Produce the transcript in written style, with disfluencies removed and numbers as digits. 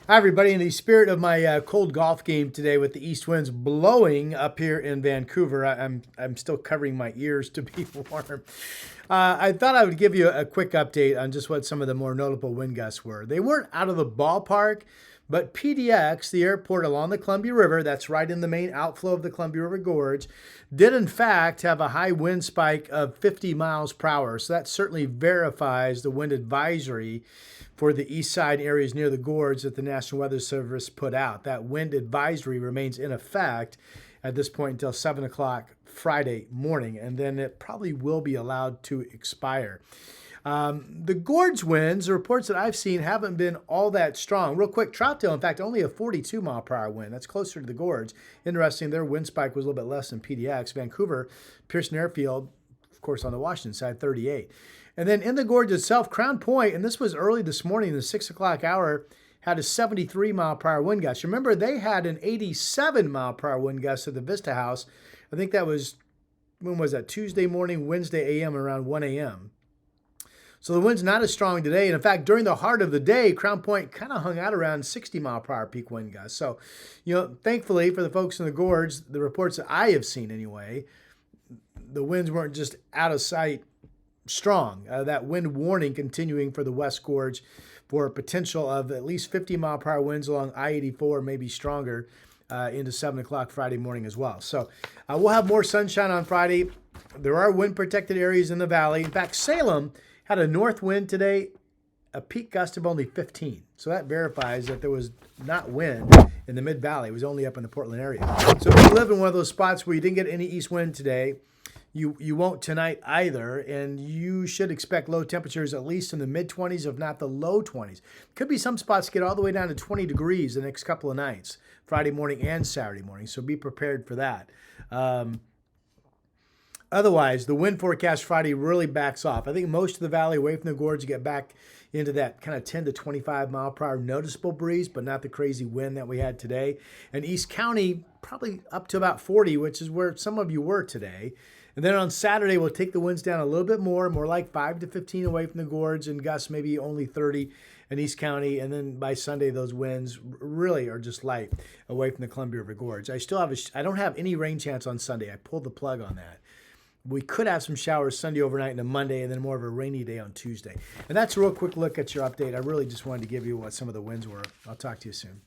Hi, everybody. In the spirit of my cold golf game today with the east winds blowing up here in Vancouver, I'm still covering my ears to be warm. I thought I would give you a quick update on just what some of the more notable wind gusts were. They weren't out of the ballpark, but PDX, the airport along the Columbia River, that's right in the main outflow of the Columbia River Gorge, did in fact have a high wind spike of 50 miles per hour. So that certainly verifies the wind advisory for the east side areas near the gorge that the National Weather Service put out. That wind advisory remains in effect at this point until 7 o'clock Friday morning, and then it probably will be allowed to expire. The gorge winds, the reports that I've seen, haven't been all that strong. Real quick, Troutdale, in fact, only a 42 mile per hour wind. That's closer to the gorge. Interesting, their wind spike was a little bit less than PDX. Vancouver, Pearson Airfield, of course, on the Washington side, 38. And then in the gorge itself, Crown Point, and this was early this morning, the 6 o'clock hour, had a 73 mile per hour wind gust. Remember, they had an 87 mile per hour wind gust at the Vista House. I think that was, when was that? Tuesday morning, Wednesday AM, around 1 a.m. So the wind's not as strong today. And in fact, during the heart of the day, Crown Point kind of hung out around 60 mile per hour peak wind gusts. So, thankfully for the folks in the gorge, the reports that I have seen anyway, the winds weren't just out of sight strong. That wind warning continuing for the West Gorge for a potential of at least 50 mile per hour winds along I-84, maybe stronger into 7 o'clock Friday morning as well. So we'll have more sunshine on Friday. There are wind protected areas in the valley. In fact, Salem had a north wind today, a peak gust of only 15. So that verifies that there was not wind in the mid-valley. It was only up in the Portland area. So if you live in one of those spots where you didn't get any east wind today, you won't tonight either, and you should expect low temperatures at least in the mid-20s, if not the low 20s. Could be some spots get all the way down to 20 degrees the next couple of nights, Friday morning and Saturday morning, so be prepared for that. Otherwise, the wind forecast Friday really backs off. I think most of the valley away from the gorge get back into that kind of 10 to 25 mile per hour noticeable breeze, but not the crazy wind that we had today. And East County, probably up to about 40, which is where some of you were today. And then on Saturday, we'll take the winds down a little bit more like 5 to 15 away from the gorge, and gusts maybe only 30 in East County. And then by Sunday, those winds really are just light away from the Columbia River Gorge. I don't have any rain chance on Sunday. I pulled the plug on that. We could have some showers Sunday overnight and a Monday, and then more of a rainy day on Tuesday. And that's a real quick look at your update. I really just wanted to give you what some of the winds were. I'll talk to you soon.